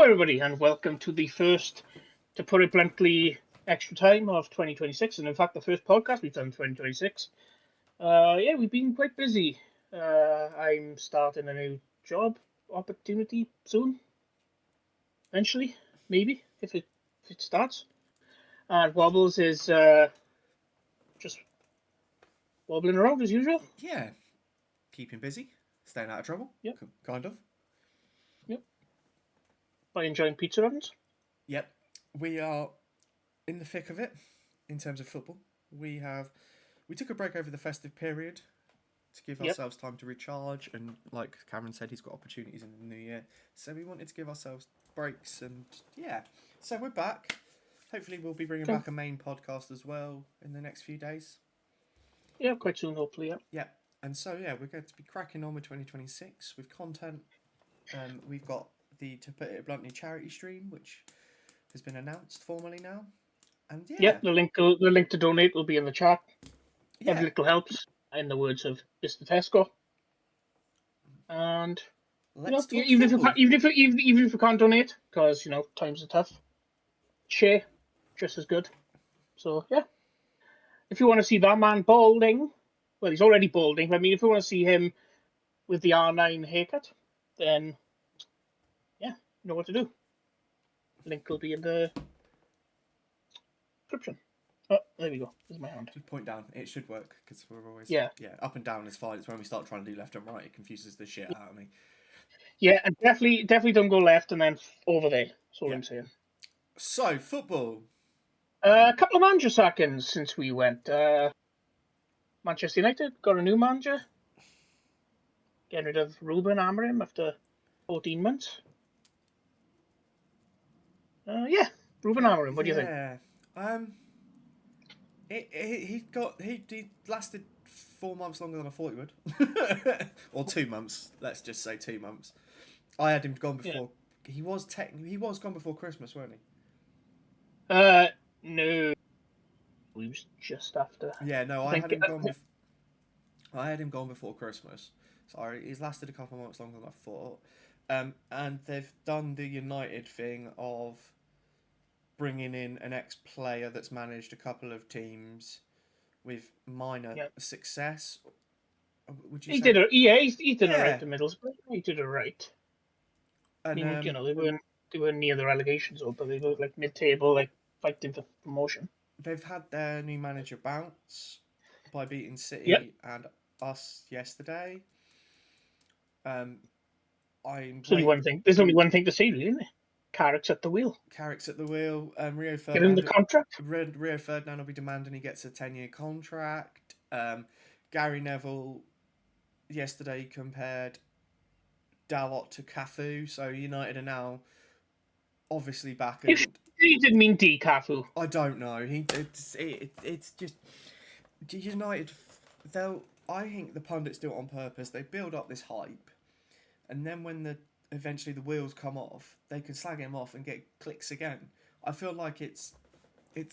everybody, and welcome to the first, to put it bluntly, extra time of 2026, and in fact, the first podcast we've done in 2026. We've been quite busy. I'm starting a new job opportunity soon, eventually, maybe if it starts. And Wobbles is just wobbling around as usual. Yeah, keeping busy, staying out of trouble. Yep, Kind of. yep. By enjoying pizza ovens. Yep, we are in the thick of it in terms of football. We took a break over the festive period to give Yep. ourselves time to recharge, and like Cameron said, he's got opportunities in the new year, so we wanted to give ourselves breaks, and yeah, so we're back. Hopefully, we'll be bringing back a main podcast as well in the next few days. Yeah, quite soon, hopefully. Yeah. Yeah, and so yeah, we're going to be cracking on with 2026 with content. We've got the, to put it bluntly, charity stream, which has been announced formally now, and Yep. The link to donate will be in the chat. Every little helps, in the words of Mr. TESCO. And let's talk even football. even if we can't donate, because times are tough, share just as good. So yeah, if you want to see that man balding, well, he's already balding. But I mean, if you want to see him with the R9 haircut, then yeah, you know what to do. Link will be in the description. Oh, there we go. There's my hand. Just point down. It should work because we're always Yeah. up and down is fine. It's when we start trying to do left and right, it confuses the shit out of me. Yeah, and definitely don't go left and then over there. That's all Yeah. I'm saying. So football. A couple of manager sackings since we went. Manchester United got a new manager. Getting rid of Ruben Amorim after 14 months. Ruben Amorim. What do you think? He lasted 4 months longer than I thought he would, or 2 months. Let's just say 2 months. I had him gone before. Yeah. He was gone before Christmas, weren't he? No, he was just after. Yeah, no, I had him gone. I had him gone before Christmas. Sorry, he's lasted a couple of months longer than I thought. And they've done the United thing of bringing in an ex-player that's managed a couple of teams with minor success. Would you say? He's done it right to Middlesbrough. He did it right. And, I mean, they weren't near the relegation zone, but they were like mid-table, like fighting for promotion. They've had their new manager bounce by beating City and us yesterday. There's only one thing to say, really, isn't there? Carrick's at the wheel. Rio Ferdinand. Give him the contract. Rio Ferdinand will be demanding he gets a 10-year contract. Gary Neville yesterday compared Dalot to Cafu, so United are now obviously back. He didn't mean D Cafu. I don't know. It's just United. I think the pundits do it on purpose. They build up this hype, and then when eventually the wheels come off, they can slag him off and get clicks again. I feel like it's a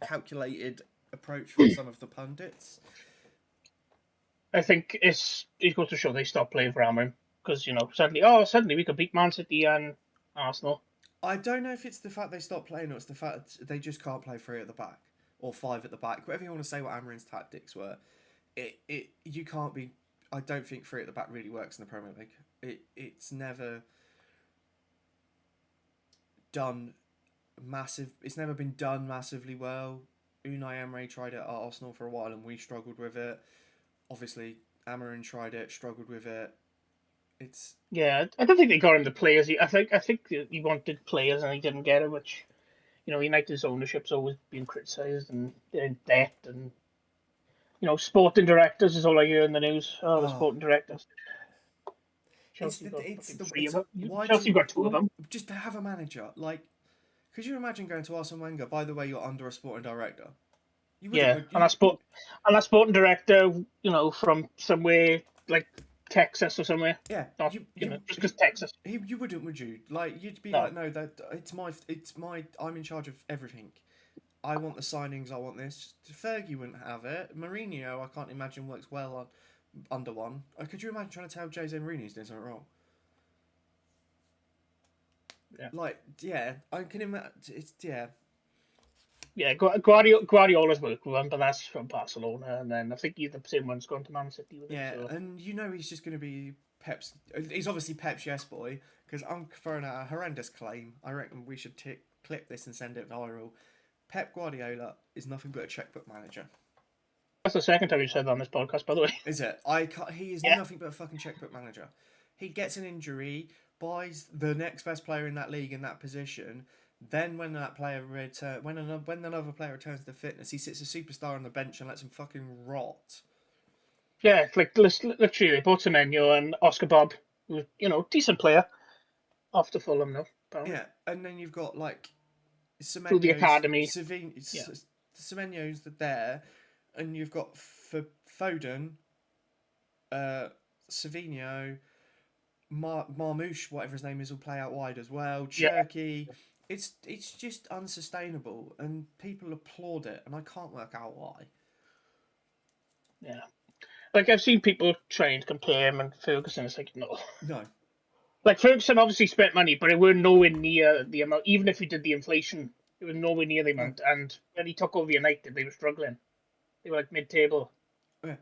calculated approach from some of the pundits. I think it goes to show they stopped playing for Amorim because suddenly we could beat Man City and Arsenal. I don't know if it's the fact they stopped playing or it's the fact they just can't play 3 at the back or 5 at the back. Whatever you want to say, what Amorim's tactics were, you can't be. I don't think 3 at the back really works in the Premier League. It's never done massive. It's never been done massively well. Unai Emery tried it at Arsenal for a while and we struggled with it. Obviously, Amorim tried it, struggled with it. I don't think they got him the players. I think he wanted players and he didn't get it, which United's ownership's always been criticised and they're in debt and sporting directors is all I hear in the news. Oh, the sporting directors. Chelsea got 3 of them. Chelsea got 2 of them. Just to have a manager, like, could you imagine going to Arsene Wenger? By the way, you're under a sporting director. And that sporting director, from somewhere like Texas or somewhere. Yeah, not just because Texas. You wouldn't, would you? Like, you'd be like, no, that it's my. I'm in charge of everything. I want the signings. I want this. Fergie wouldn't have it. Mourinho, I can't imagine works well under one. Could you imagine trying to tell Jose Mourinho he's doing something wrong? Yeah. Like, yeah, I can imagine. It's Yeah, Guardiola's worked with him, but that's from Barcelona, and then I think the same one's gone to Man City with him. yeah, So and he's just going to be Pep's. He's obviously Pep's yes boy because I'm throwing out a horrendous claim. I reckon we should clip this and send it viral. Pep Guardiola is nothing but a checkbook manager. that's the second time you said that on this podcast, by the way. Is it? I can't, he is Yeah, nothing but a fucking checkbook manager. He gets an injury, buys the next best player in that league in that position. Then when that player when another player returns to fitness, he sits a superstar on the bench and lets him fucking rot. yeah, it's like literally they bought Semenyo and Oscar Bob, who's decent player, off to Fulham now, apparently Yeah, and then you've got like through the Semenyo's, academy. Yeah, Semenyo's there, and you've got Foden, uh, Savinho, Marmouche, whatever his name is, will play out wide as well. yeah, Cherky, it's just unsustainable, and people applaud it, and I can't work out why. yeah. Like I've seen people trying to compare him and Ferguson. It's like no. No, Like Ferguson obviously spent money, but it were nowhere near the amount. Even if he did the inflation, it was nowhere near the no, amount. And when he took over United, they were struggling. They were like mid-table. yeah.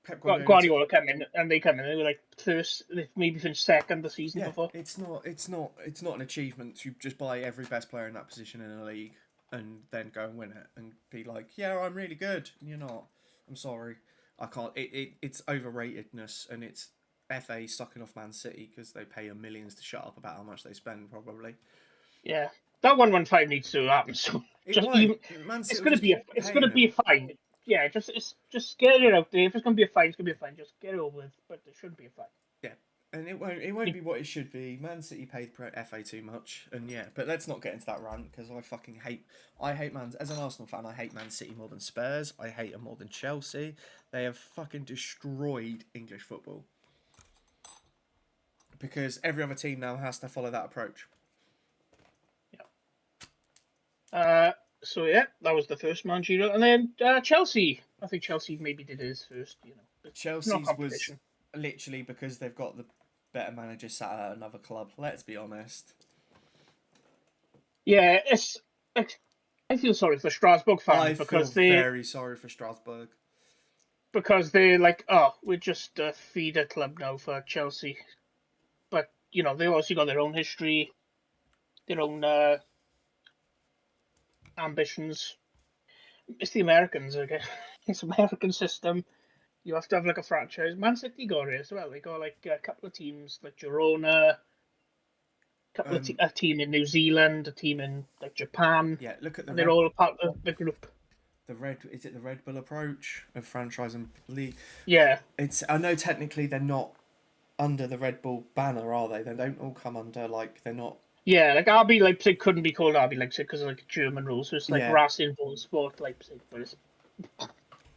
Pep Guardiola. Guardiola came in, and they come in. They were like first, they maybe finished second the season Yeah, before. it's not an achievement to just buy every best player in that position in a league and then go and win it and be like, yeah, I'm really good. You're not. I'm sorry, I can't. It's overratedness and it's FA sucking off Man City because they pay them millions to shut up about how much they spend probably. Yeah, that 115 needs to happen. So It just won't. even, Man it's City will gonna just be keep it's paying gonna be a them. fine. Yeah, just get it out there. If it's gonna be a fine, it's gonna be a fine. Just get it over with. But it shouldn't be a fine. Yeah. And it won't be what it should be. Man City paid FA too much, and yeah. But let's not get into that rant because I hate Man as an Arsenal fan. I hate Man City more than Spurs. I hate them more than Chelsea. They have fucking destroyed English football because every other team now has to follow that approach. So yeah, that was the first Manchester, and then Chelsea. I think Chelsea maybe did his first. It's not Chelsea's was competition. literally because they've got the better manager sat at another club. Let's be honest. Yeah, it's like I feel sorry for Strasbourg I fans feel very sorry for Strasbourg. because they're like, oh, we're just a feeder club now for Chelsea, but they also got their own history, their own ambitions. It's the Americans, okay? It's American system. You have to have like a franchise. Man City got it as well. They got like a couple of teams like Girona, Um, a team in New Zealand, a team in like Japan, yeah, look at the and they're red all part of the group. is it the Red Bull approach of franchise and league? Yeah, It's I know technically they're not under the Red Bull banner, are they? They don't all come under like they're not. yeah. Like RB Leipzig couldn't be called RB Leipzig because of like German rules. So it's like Yeah, Racing Sport Leipzig, but it's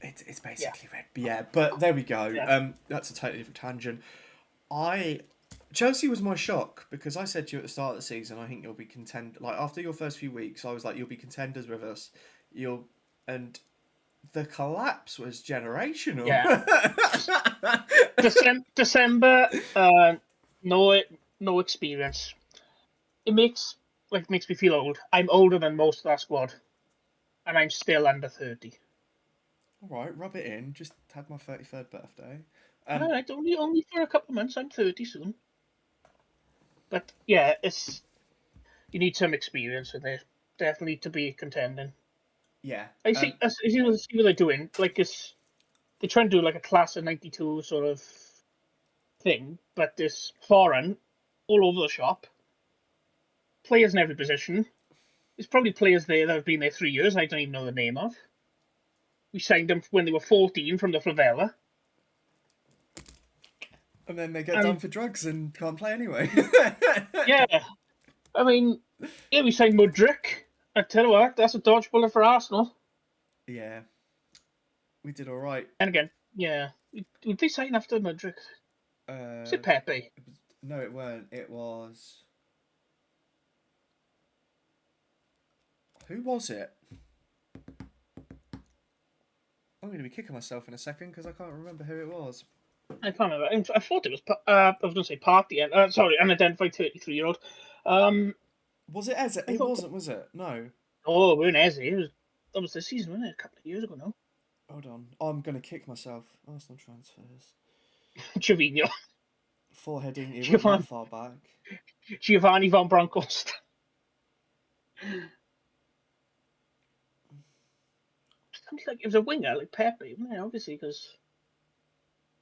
it's yeah, basically red. Yeah, but there we go. yeah, That's a totally different tangent. I Chelsea was my shock because I said to you at the start of the season, I think you'll be contend. Like after your first few weeks, I was like, you'll be contenders with us. You'll and the collapse was generational. yeah. December, no, no experience. It makes me feel old. I'm older than most of that squad, and I'm still under 30. All right, rub it in. Just had my 33rd birthday. All Um, right, only for a couple of months. I'm 30 soon, but yeah, it's you need some experience in there, definitely to be contending. yeah. I see what they're doing. Like they're trying to do like a class of '92 sort of thing, but this foreign all over the shop, players in every position. There's probably players there that have been there 3 years. I don't even know the name of. We signed them when they were 14 from the favela, And then they get done and for drugs and can't play anyway. yeah, I mean, yeah, we signed Mudrick. I tell you what, that's a dodge bullet for Arsenal. Yeah, we did all right. And again, yeah, would they sign after Mudrick? Is Uh, it Pepe? no, it weren't. It was. Who was it? I'm going to be kicking myself in a second because I can't remember who it was. I can't remember. I thought it was. I was going to say Party. Sorry, unidentified 33-year-old. Um, Was it Eze? I It thought, wasn't, was it? No. oh, we're in Eze. That was this season, wasn't it? A couple of years ago now. Hold on. I'm going to kick myself. Arsenal transfers. Trevino. Foreheading. It wasn't that Giovanni, far back. Giovanni von Bronckhorst. Something like it was a winger, like Pepe, wasn't it? Obviously, because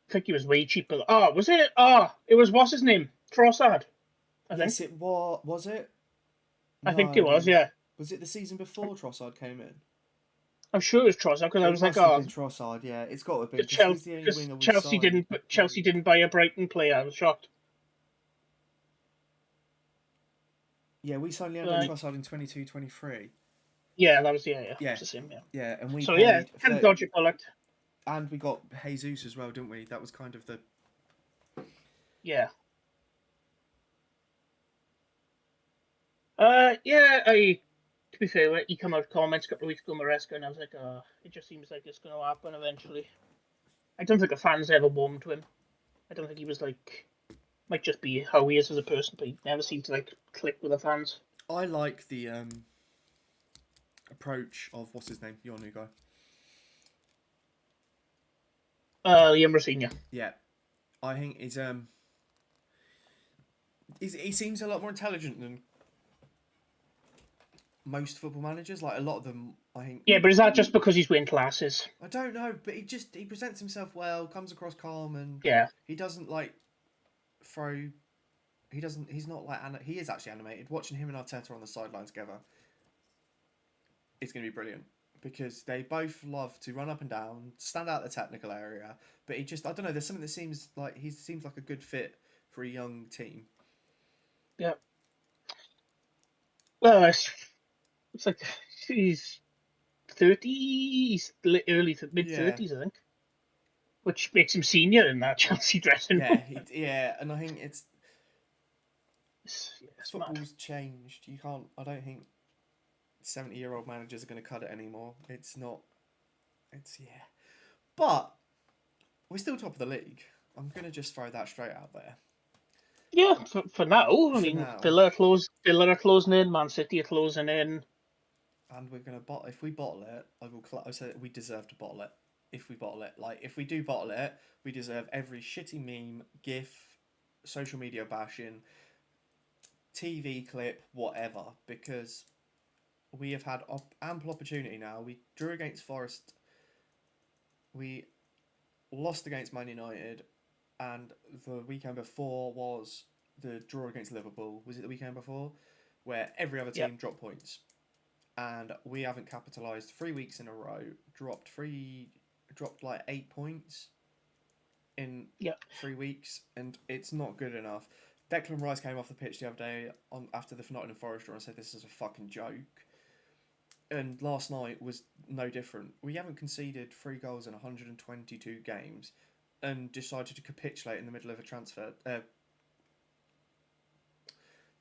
I think he was way cheaper. Oh, was it? Oh, it was what's his name? Trossard, I Yes, think. it was. Was it? I think it was. No. Yeah, Was it the season before Trossard came in? I'm sure it was Trossard because I It was like, must have oh, been Trossard, yeah. It's got to have been, because because he's the only winger we've Chelsea signed. didn't buy a Brighton player. I was shocked. Yeah, we signed Leandro Uh, Trossard in 22-23. yeah, that was yeah, Yeah, it's the same. Yeah. yeah, and we So yeah, paid kind of dodgy bullet. and we got Jesus as well, didn't we? That was kind of the Yeah. Yeah. To be fair, he came out comments a couple of weeks ago, Maresca, and I was like, it just seems like it's going to happen eventually. I don't think the fans ever warmed to him. I don't think he was like, might just be how he is as a person, but he never seemed to like click with the fans. I like the approach of what's his name, your new guy. Liam Rosenior. Yeah, I think he seems a lot more intelligent than most football managers. Like a lot of them, I think. Yeah, but is that just because he's winning classes? I don't know, but he presents himself well, comes across calm, and Yeah. he doesn't like throw. He doesn't. He's not like he is actually animated. Watching him and Arteta on the sideline together, it's going to be brilliant because they both love to run up and down, stand out the technical area. But he just, I don't know. There's something that seems like he seems like a good fit for a young team. Yeah. Well, it's like he's 30, he's early to mid Yeah, 30s, I think, which makes him senior in that Chelsea dressing room. yeah, and I think It's mad. football's changed. You can't. I don't think 70-year-old managers are going to cut it anymore. It's not. It's yeah, but we're still top of the league. I'm going to just throw that straight out there. Yeah, for now. I For mean, now, Villa are closing in, Man City are closing in. and we're gonna bottle. If we bottle it, I say we deserve to bottle it. If we bottle it, like if we do bottle it, we deserve every shitty meme, GIF, social media bashing, TV clip, whatever, because we have had ample opportunity now. We drew against Forest. We lost against Man United, and the weekend before was the draw against Liverpool. Was it the weekend before, where every other Yeah, team dropped points? And we haven't capitalised 3 weeks in a row. Dropped like 8 points in yeah, 3 weeks, and it's not good enough. Declan Rice came off the pitch the other day after the Nottingham Forest draw and said this is a fucking joke. And last night was no different. We haven't conceded 3 goals in 122 games, and decided to capitulate in the middle of a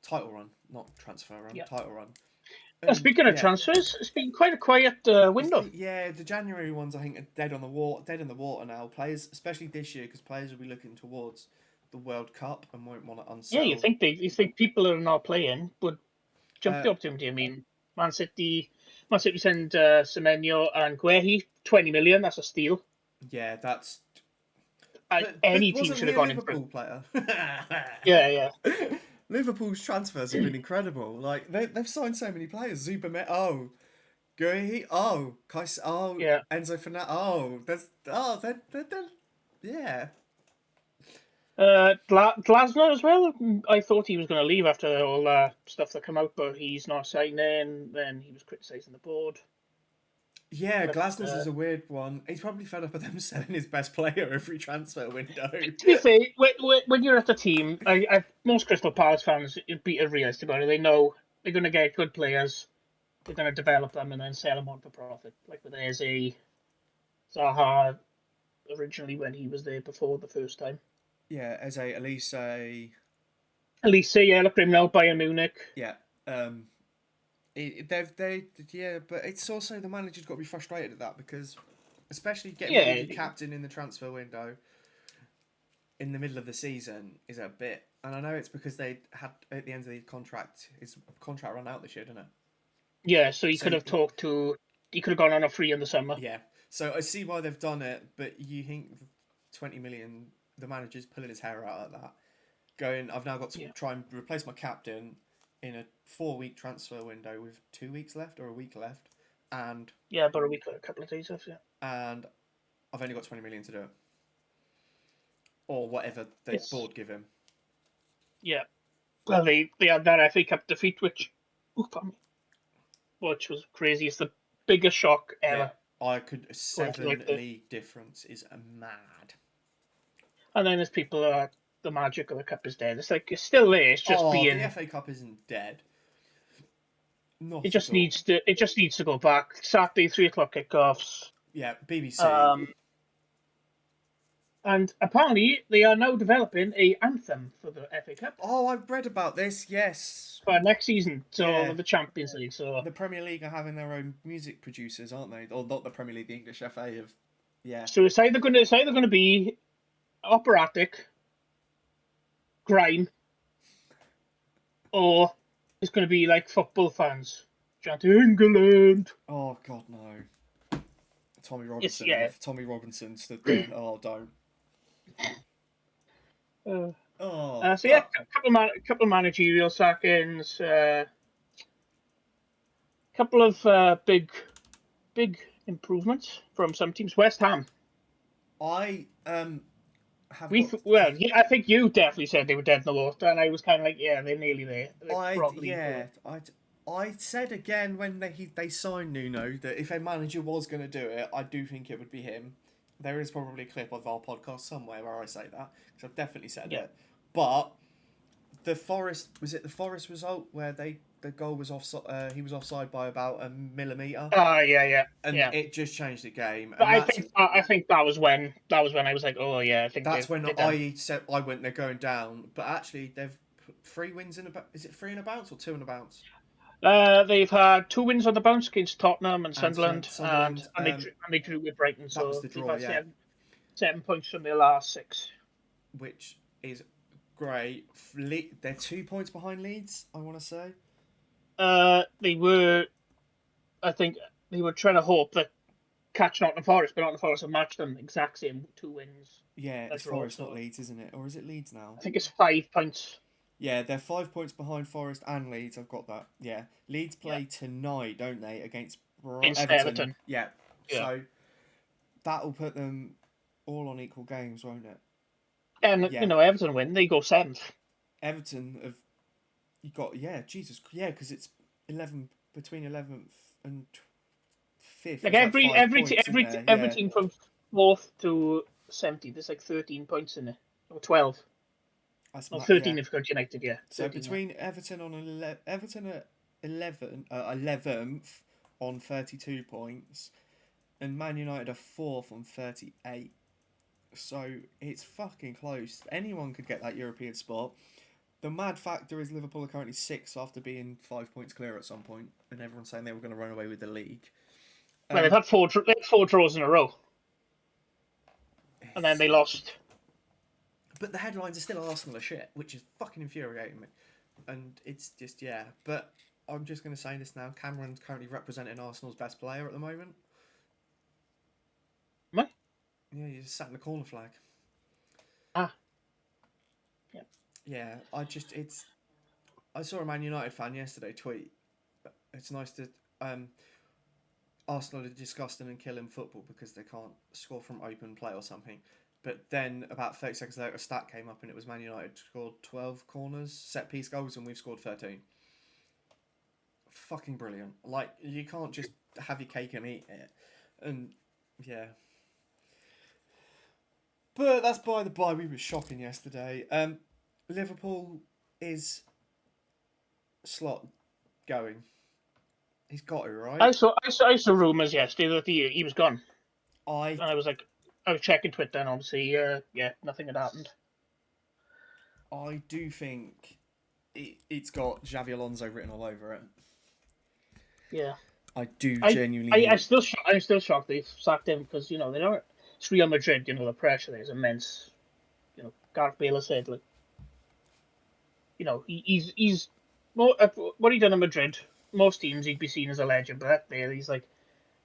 title run, not transfer run, yeah. title run. And Speaking of yeah, transfers, it's been quite a quiet window. The January ones I think are dead on the water, dead in the water now. Players, especially this year, because players will be looking towards the World Cup and won't want to Yeah, unsettle. you think people that are not playing would jump Uh, the opportunity. I mean, Man City send Semenyo and Guehi 20 million. That's a steal. yeah, that's. But Any team wasn't should he have a gone in for him. Liverpool player? Yeah, yeah, Liverpool's transfers have been incredible. Like they've signed so many players. Zubamet, oh, Guehi, oh, Kais, oh, yeah. Enzo Fernandez, oh, they're yeah. Glasner as well. I thought he was going to leave after all that stuff that came out, but he's not signing. Then he was criticising the board. Yeah, But Glasner's is a weird one. He's probably fed up with them selling his best player every transfer window. to be fair, when you're at the team, most Crystal Palace fans be realistic about it. They know they're going to get good players. They're going to develop them and then sell them on for profit. Like with Eze, Zaha, originally when he was there before the first time. Yeah, as a Elise, At least say, yeah, look at him now, Bayern Munich. yeah, yeah, but it's also the manager's got to be frustrated at that because, especially getting rid Yeah, of your captain in the transfer window, in the middle of the season is a bit. And I know it's because they had at the end of the contract, his contract ran out this year, didn't it? Yeah, so he So could have gone on a free in the summer. yeah, so I see why they've done it, but you think 20 million, the manager's pulling his hair out at that, going, I've now got to try and replace my captain in a 4-week transfer window with 2 weeks left or a week left, and Yeah, about a couple of days off. Yeah, and I've only got 20 million to do it, or whatever the board give him. Yeah. Well, they had that FA Cup defeat, which was crazy. It's the biggest shock ever. Yeah, I could 7 league difference is mad. And then there's people the magic of the cup is dead. It's like it's still there. It's just being. The FA Cup isn't dead. It just needs to go back. Saturday 3:00 kickoffs. Yeah, BBC. And apparently they are now developing a anthem for the FA Cup. Oh, I've read about this. Yes. For next season, so the Champions League. So the Premier League are having their own music producers, aren't they? Or not the Premier League, the English FA have. Yeah. So it's either going to be operatic, grime, or it's going to be like football fans chanting England. Oh God, no! Tommy Robinson. If Tommy Robinson stood there, oh don't. So yeah, couple of managerial sackings, couple of big improvements from some teams. West Ham. I I think you definitely said they were dead in the water, and I was kind of like, yeah, they're nearly there. I said again when they signed Nuno that if a manager was going to do it, I do think it would be him. There is probably a clip of our podcast somewhere where I say that, because I've definitely said it. But the Forest result where the goal was offside, he was offside by about a millimetre. And it just changed the game. But I think that was when I was like, oh yeah, I think that's when I said I went they're going down. But actually, they've put 3 wins in a. Is it 3 in a bounce or 2 in a bounce? They've had 2 wins on the bounce against Tottenham and Sunderland, and they drew with Brighton. That was the draw. Yeah, 7 points from their last 6, which is great. They're 2 points behind Leeds, I want to say. They were, I think, they were trying to hope that catch Nottingham Forest, but Nottingham Forest have matched them exact same 2 wins. Yeah, it's Forest, not Leeds, isn't it? Or is it Leeds now? I think it's 5 points. Yeah, they're 5 points behind Forest and Leeds. I've got that. Yeah, Leeds play tonight, don't they, against Everton? Yeah. So that'll put them all on equal games, won't it? And Everton win, they go 7th. Everton have because it's 11 between 11th and 5th. Like every team from 4th to 70th, there's like 13 points in it, or 12. 13 if you've got United, yeah. So between Everton at 11th on 32 points, and Man United are 4th on 38. So it's fucking close. Anyone could get that European spot. The mad factor is Liverpool are currently 6th after being 5 points clear at some point, and everyone's saying they were going to run away with the league. Well, they've had 4 draws in a row, and then they lost. But the headlines are still Arsenal are shit, which is fucking infuriating me. And it's just, But I'm just going to say this now. Cameron's currently representing Arsenal's best player at the moment. What? Yeah, he's sat in the corner flag. Yeah. Yeah, I saw a Man United fan yesterday tweet. It's nice to... Arsenal are disgusting and killing football because they can't score from open play or something. But then about 30 seconds later, a stat came up and it was Man United scored 12 corners, set-piece goals, and we've scored 13. Fucking brilliant. Like, you can't just have your cake and eat it. And, yeah. But that's by the by. We were shocking yesterday. Liverpool is slot going. He's got it, right? I saw rumours yesterday that he was gone. And I was checking Twitter, and obviously, nothing had happened. I do think it's got Xavi Alonso written all over it. Yeah. I do genuinely. I'm still shocked they sacked him because they don't. It's Real Madrid, the pressure there is immense. Gareth Bale has said, like, he's more what he done in Madrid. Most teams he'd be seen as a legend, but that Bale, he's like,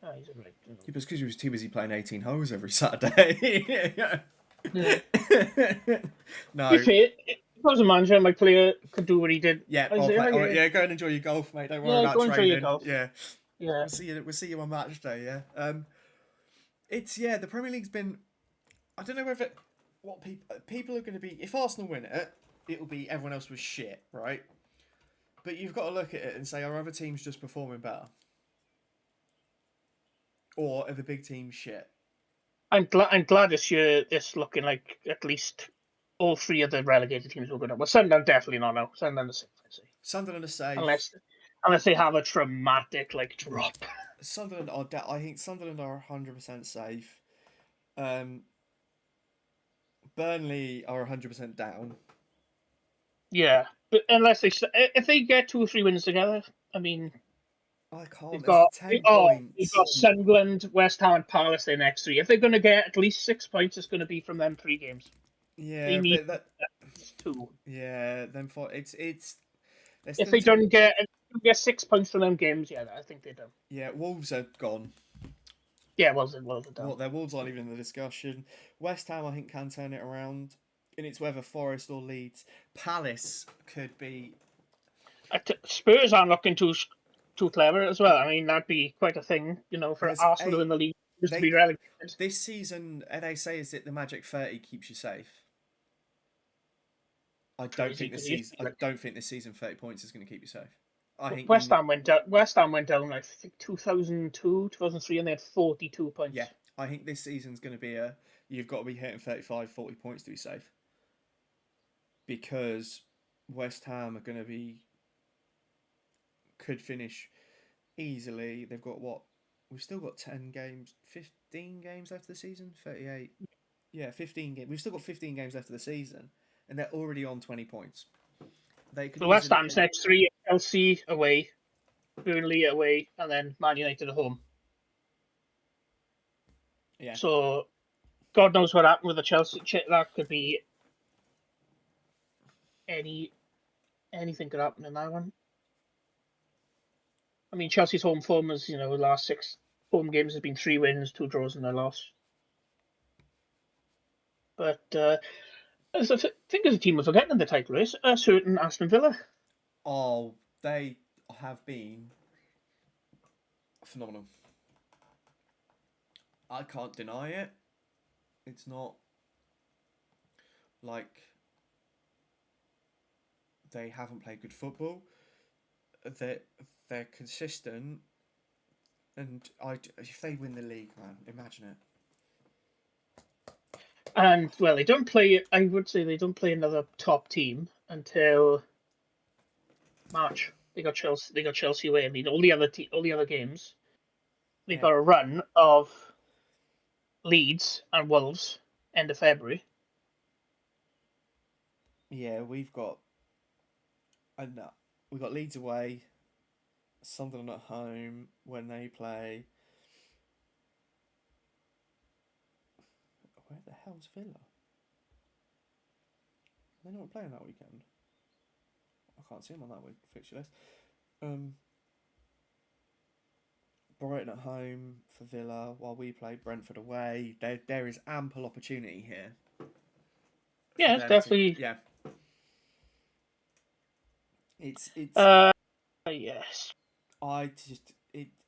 oh, he's a right. Yeah, because he was too busy playing 18 holes every Saturday. Yeah. No. If I was a manager, and my player could do what he did. Yeah, I'd I'll say, play. oh, All right, yeah, yeah, go and enjoy your golf, mate. Don't worry yeah, about go enjoy your training. golf. Yeah, Yeah. we'll see you on match day. Yeah. It's the Premier League's been. I don't know whether what people are going to be. If Arsenal win it, it'll be everyone else was shit, right? But you've got to look at it and say, are other teams just performing better, or are the big teams shit? I'm glad this year it's looking like at least all three of the relegated teams will go down. Well, Sunderland definitely not now. Sunderland is safe, I'd say. Sunderland are safe. Unless they have a traumatic drop. Sunderland are. I think Sunderland are 100% safe. Burnley are 100% down. Yeah, but unless if they get 2 or 3 wins together, I mean, I can't. they've There's got 10 they've points. got Sunderland, West Ham, and Palace their next 3. If they're going to get at least 6 points, it's going to be from them 3 games. They Yeah, need but at least 2. yeah, then for it's. If they don't get 6 points from them games, yeah, I think they're done. Yeah, Wolves are gone. Yeah, well done. Well, their Wolves aren't even in the discussion. West Ham, I think, can turn it around, and it's whether Forest or Leeds. Palace could be. Spurs aren't looking too clever as well. I mean, that'd be quite a thing, for There's Arsenal in the league just to be relegated. This season, they say is that the magic 30 keeps you safe. I don't think this season 30 points is going to keep you safe. I think West Ham went down. West Ham went down, I think 2002, 2003, and they had 42 points. Yeah, I think this season's going to be you've got to be hitting 35, 40 points to be safe. Because West Ham are going to could finish easily. They've got what? We've still got 10 games, 15 games left of the season? 38. Yeah, 15 games. We've still got 15 games left of the season, and they're already on 20 points. They could West Ham's next 3: Chelsea away, Burnley away, and then Man United at home. Yeah. So, God knows what happened with the Chelsea. That could be anything could happen in that one. I mean, Chelsea's home form is, the last 6 home games has been 3 wins, 2 draws, and a loss. But I think there's a team we're forgetting in the title race, a certain Aston Villa. Oh, they have been phenomenal. I can't deny it. It's not like they haven't played good football. They're consistent, and if they win the league, man, imagine it. And well, they don't play. I would say they don't play another top team until March. They got Chelsea. They got Chelsea away. I mean, all the other games. They've got a run of Leeds and Wolves end of February. Yeah, we've got Leeds away, Sunderland at home when they play. Where the hell's Villa? They're not playing that weekend. I can't see them on that week fixture list. Brighton at home for Villa while we play Brentford away. There is ample opportunity here. Yeah, it's definitely. Yeah. It's. Yes.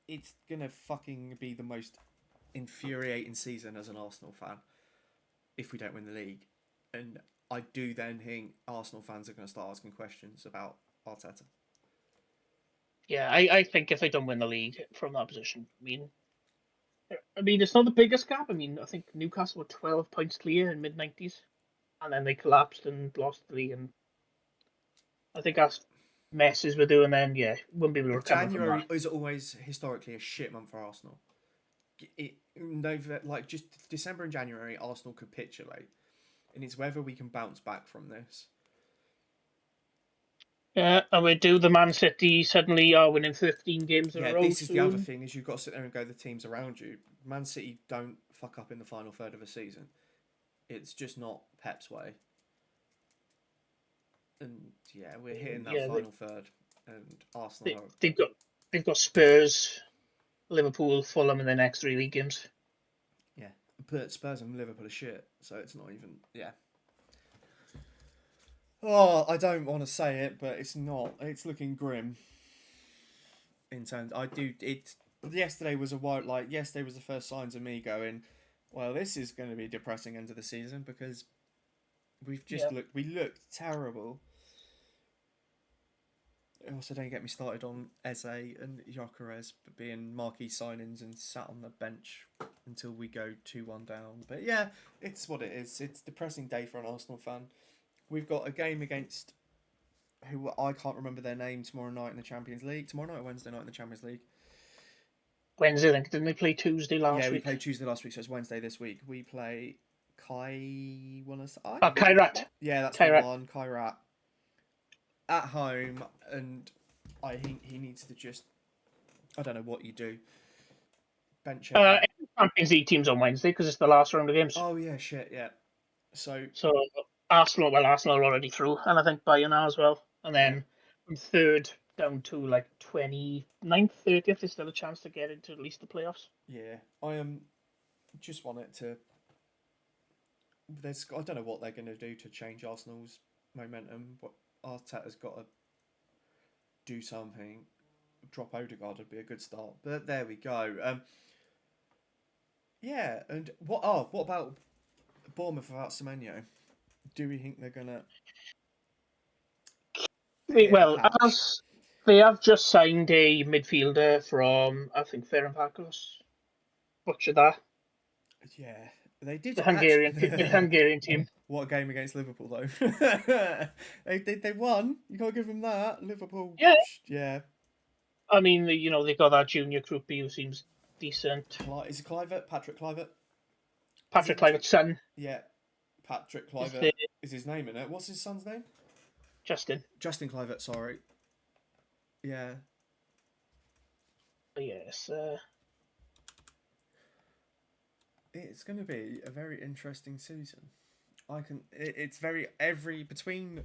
It's gonna fucking be the most infuriating season as an Arsenal fan if we don't win the league, and I do then think Arsenal fans are going to start asking questions about Arteta. Yeah, I think if they don't win the league from that position, I mean it's not the biggest gap. I mean, I think Newcastle were 12 points clear in mid-90s, and then they collapsed and lost the league. And I think that's messes we're doing. Then wouldn't be able to recover from that. January is always historically a shit month for Arsenal. Just December and January, Arsenal capitulate, and it's whether we can bounce back from this. Yeah, and we do the Man City suddenly are winning 15 games in a row. This is the other thing, is you've got to sit there and go the teams around you. Man City don't fuck up in the final third of a season. It's just not Pep's way. And yeah, we're hitting that Yeah, final third, and Arsenal are. they've got Spurs, Liverpool, Fulham in the next 3 league games. Yeah, but Spurs and Liverpool are shit, so it's not even. Yeah. Oh, I don't want to say it, but it's not. It's looking grim. In terms, I do it. Yesterday was a while. Like yesterday was the first signs of me going, well, this is going to be depressing end of the season because we've Yeah. just looked. We looked terrible. Also, don't get me started on Eze and Gyökeres being marquee signings and sat on the bench until we go 2-1 down. But yeah, it's what it is. It's a depressing day for an Arsenal fan. We've got a game against who I can't remember their name tomorrow night in the Champions League. Tomorrow night or Wednesday night in the Champions League. Wednesday, I think. Didn't they play Tuesday last Yeah, we week? played Tuesday last week, so it's Wednesday this week. We play Kai. Kairat. Yeah, that's the Kairat. one. Kairat at home, and I think he needs to just. I don't know what you do. Bench him. Champions League teams on Wednesday because it's the last round of games. Oh yeah, shit, yeah. So Arsenal are already through, and I think Bayern are as well. And yeah, then from third down to like 29th, 30th, there's still a chance to get into at least the playoffs. yeah. I just want it to. I don't know what they're going to do to change Arsenal's momentum. But Arteta's got to do something. Drop Odegaard would be a good start. But there we go. Yeah, and what about Bournemouth without Semenyo? Do we think they're gonna hit the Well, patch? as they have just signed a midfielder from, I think, Ferencváros. Butcher that. Yeah, they did The actually. Hungarian team. What a game against Liverpool though. They won. You can't give them that. Liverpool. Yeah, Yeah. I mean, they got that junior groupie who seems decent. Is it Clivert? Patrick Clivert? Patrick Kluivert's son Yeah. Patrick is Clivert is his name in it. What's his son's name? Justin. Justin Clivert. Sorry. Yeah. Yes. It's going to be a very interesting season. It's very between.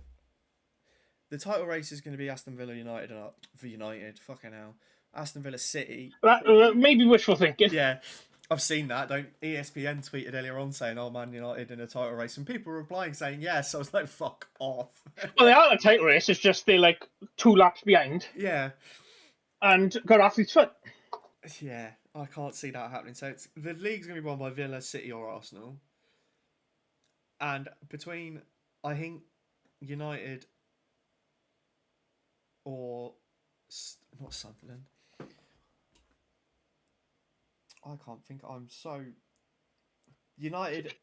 The title race is going to be Aston Villa United and for United. Fucking hell, Aston Villa City. Maybe wishful thinking. Yeah, I've seen that. Don't ESPN tweeted earlier on saying, "Oh, Man United in a title race," and people were replying saying yes. I was like, "Fuck off." Well, they are in a title race. It's just they're like 2 laps behind. Yeah. And got athlete's foot. Yeah, I can't see that happening. So the league's going to be won by Villa, City, or Arsenal. And between, I think, United or not Sunderland. I can't think. I'm so United.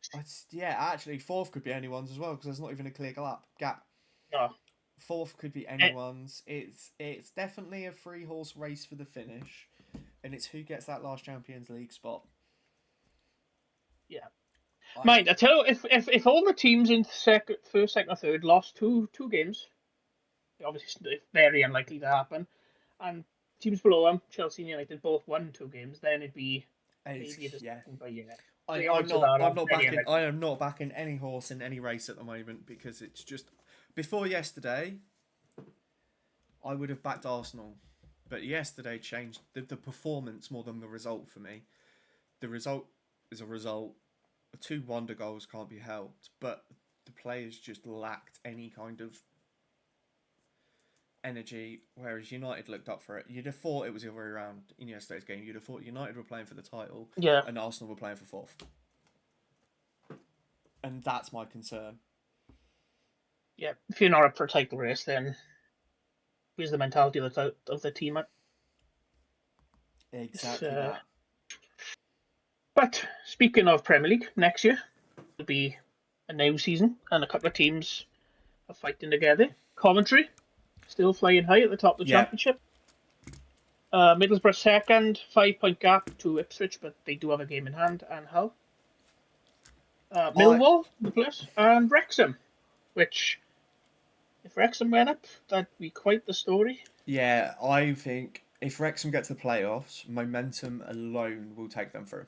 Yeah, actually, fourth could be anyone's as well because there's not even a clear gap. No. Fourth could be anyone's. It's definitely a 3-horse race for the finish, and it's who gets that last Champions League spot. Yeah. Mind, I tell you, if all the teams in first, second, or third lost two games, obviously it's very unlikely to happen, and teams below them, Chelsea and United, both won 2 games, then it'd be maybe a decision by yeah. I am not backing any horse in any race at the moment because it's just before yesterday. I would have backed Arsenal, but yesterday changed the performance more than the result for me. The result is a result. 2 wonder goals can't be helped, but the players just lacked any kind of energy, whereas United looked up for it. You'd have thought it was the other way around in yesterday's game. You'd have thought United were playing for the title and Arsenal were playing for fourth. And that's my concern. Yeah, if you're not up for a title race, then where's the mentality of the team at? Exactly that. But speaking of Premier League, next year will be a new season and a couple of teams are fighting together. Coventry still flying high at the top of the Championship. Middlesbrough second, 5-point gap to Ipswich, but they do have a game in hand, and Hull. Millwall, the plus, and Wrexham, which, if Wrexham went up, that'd be quite the story. Yeah, I think if Wrexham get to the playoffs, momentum alone will take them through.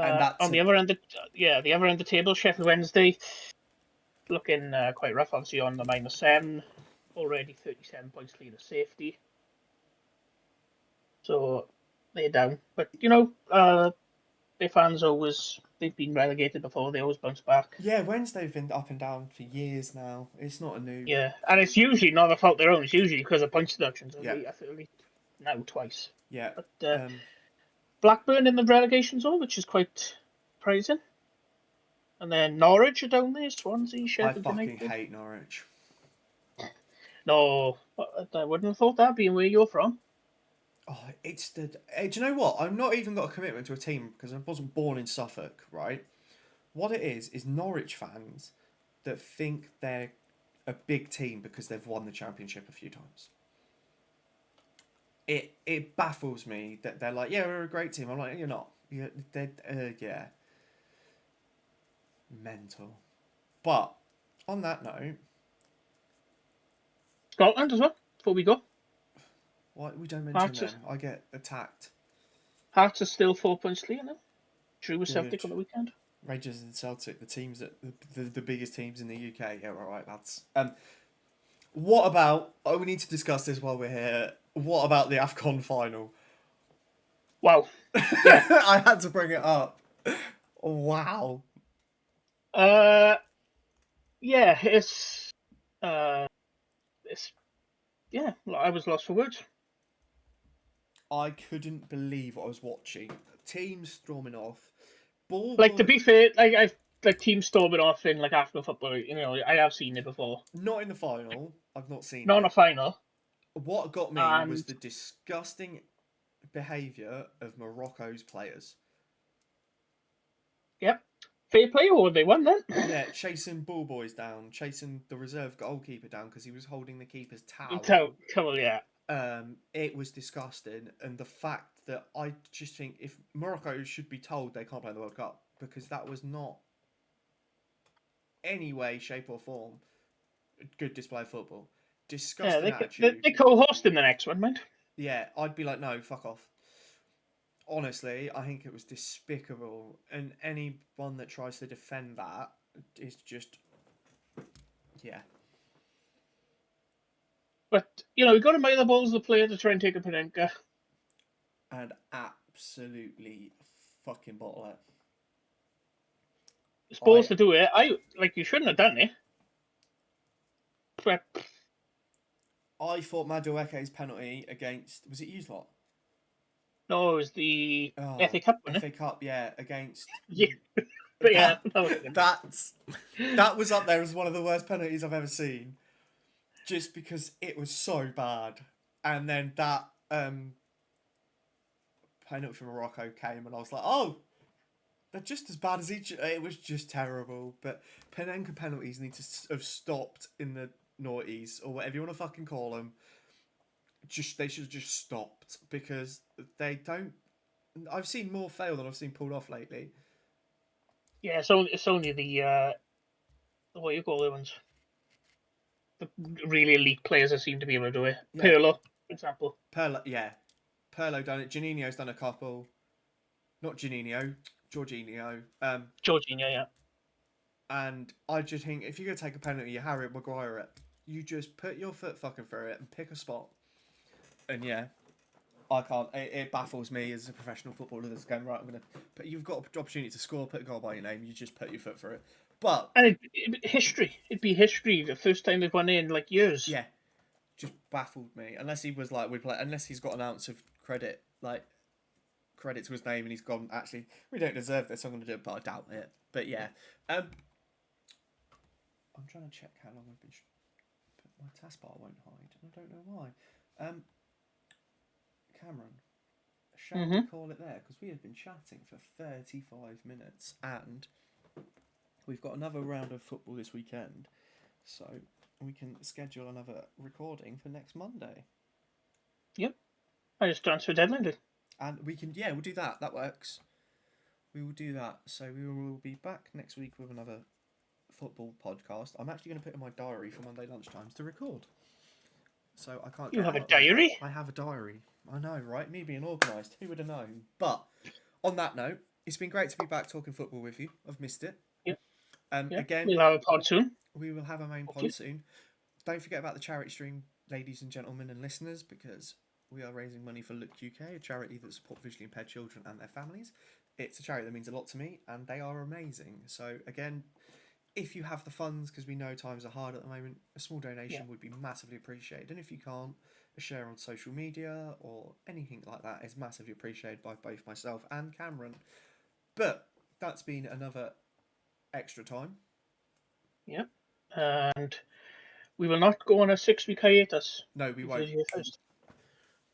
And that's On the other end, the other end of the table, Sheffield Wednesday looking quite rough. Obviously on the -7, already 37 points lead of safety. So they're down. But their fans they've been relegated before. They always bounce back. yeah, Wednesday have been up and down for years now. It's not a new. Yeah, and it's usually not a fault of their own. It's usually because of punch deductions. Yeah, I feel like now twice. yeah. But Um, Blackburn in the relegation zone, which is quite surprising. And then Norwich are down there, Swansea, I Sheffield fucking United. hate Norwich. No, I wouldn't have thought that being where you're from. Oh, it's the. Do you know what? I've not even got a commitment to a team because I wasn't born in Suffolk, right? What it is Norwich fans that think they're a big team because they've won the championship a few times. It baffles me that they're like, yeah, we're a great team. I'm like, you're not. Yeah, mental. But on that note, Scotland as well, before we go. why we don't mention Hearts are, them? I get attacked. Hearts are still 4 points clear now. Drew with Good. Celtic on the weekend. Rangers and Celtic, the teams that the biggest teams in the UK. Yeah, all right, lads. What about? Oh, we need to discuss this while we're here. What about the AFCON final? Wow. Yeah. I had to bring it up. Wow. Uh, yeah, uh, it's yeah. I was lost for words. I couldn't believe what I was watching. Teams storming off. Ball Like to boy. be fair, I've like team storming off in like African football. I have seen it before. Not in the final. I've not seen Not in a it. final, What got me was and the disgusting behaviour of Morocco's players. yep, fair play or they won then. Yeah, chasing ball boys down, chasing the reserve goalkeeper down because he was holding the keeper's towel. Totally, yeah. It was disgusting, and the fact that I just think if Morocco should be told they can't play in the World Cup because that was not any way, shape, or form a good display of football. Yeah, Disgusting attitude. they co-host in the next one, mind. Yeah, I'd be like, no, fuck off. Honestly, I think it was despicable, and anyone that tries to defend that is just, yeah. But you got to make the balls of the player to try and take a Panenka. And absolutely fucking bottle it. You're supposed to do it. You shouldn't have done it. But I thought Madueke's penalty against, was it you lot? no, it was the Oh, FA Cup, wasn't FA Cup, yeah, against. it? Yeah, but yeah, that was up there as one of the worst penalties I've ever seen, just because it was so bad. And then that penalty from Morocco came, and I was like, oh, they're just as bad as each. It was just terrible. But Panenka penalties need to have stopped in the noughties or whatever you want to fucking call them. They should have just stopped because they don't. I've seen more fail than I've seen pulled off lately. yeah. So it's only the what do you call the ones, the really elite players that seem to be able to do it. Yeah, Pirlo, for example. Pirlo done it. Janino's done a couple. Not Janino, Jorginho. Jorginho, yeah. And I just think if you're gonna take a penalty, you Harry Maguire it. You just put your foot fucking through it and pick a spot. And yeah, I can't. It baffles me as a professional footballer that's going right. But you've got an opportunity to score, put a goal by your name. You just put your foot through it. But And history. It'd be history. The first time they've won in like years. yeah, just baffled me. Unless he was like unless he's got an ounce of credit, like credit to his name, and he's gone. Actually, we don't deserve this. I'm going to do it, but I doubt it. But yeah, I'm trying to check how long I've been. But my taskbar won't hide. I don't know why. Cameron, shall we call it there? Because we have been chatting for 35 minutes, and we've got another round of football this weekend, so we can schedule another recording for next Monday. Yep. I just transferred deadline. And we can, we'll do that. That works. We will do that. So we will be back next week with another football podcast. I'm actually going to put in my diary for Monday lunchtimes to record. So I can't. You have a diary? I have a diary. I know, right? Me being organised. Who would have known? But on that note, It's been great to be back talking football with you. I've missed it. Yeah, yeah. Again, We'll have a pod soon. we will have a main Hopefully. pod soon. Don't forget about the charity stream, ladies and gentlemen and listeners, because we are raising money for Look UK, a charity that supports visually impaired children and their families. It's a charity that means a lot to me, and they are amazing. So again, if you have the funds, because we know times are hard at the moment, a small donation would be massively appreciated. And if you can't, a share on social media or anything like that is massively appreciated by both myself and Cameron. But that's been another extra time. Yeah. And we will not go on a 6-week hiatus. No, we won't. First.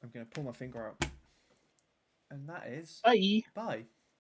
I'm going to pull my finger out. And that is Bye. bye.